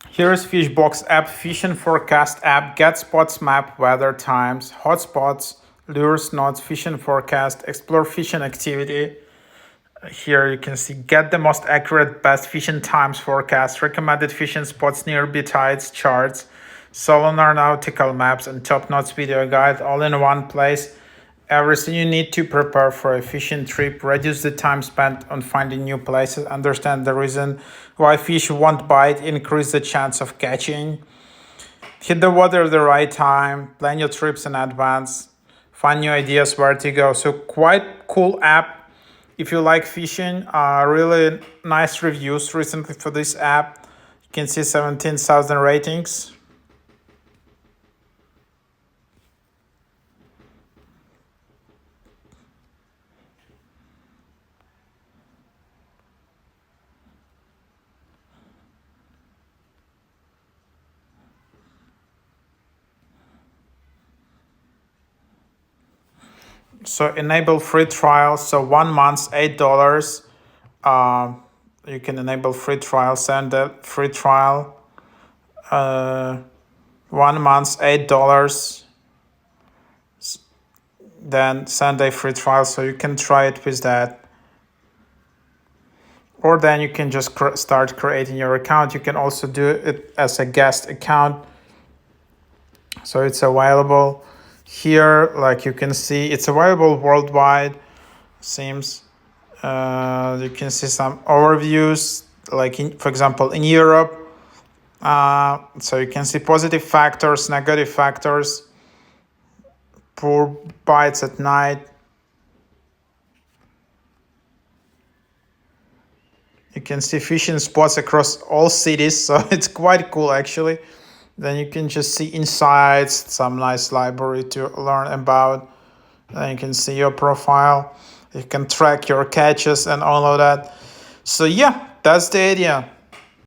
Here is Fishbox app, fishing forecast app, get spots map, weather times, hotspots, lures, notes, fishing forecast, explore fishing activity. Here you can see get the most accurate best fishing times forecast, recommended fishing spots nearby tides, charts, sonar nautical maps, and top notes video guide all in one place. Everything you need to prepare for a fishing trip, reduce the time spent on finding new places, understand the reason why fish won't bite, increase the chance of catching, hit the water at the right time, plan your trips in advance, find new ideas where to go. So quite cool app. If you like fishing, really nice reviews recently for this app. You can see 17,000 ratings. So enable free trial. So 1 month, $8. You can enable free trial, send a free trial. 1 month, $8. Then send a free trial, so you can try it with that. Or then you can just start creating your account. You can also do it as a guest account. So it's available here, like you can see, it's available worldwide, seems. You can see some overviews, like for example, in Europe. So you can see positive factors, negative factors, poor bites at night. You can see fishing spots across all cities, so it's quite cool actually. Then you can just see insights, some nice library to learn about. Then you can see your profile. You can track your catches and all of that. So yeah, that's the idea.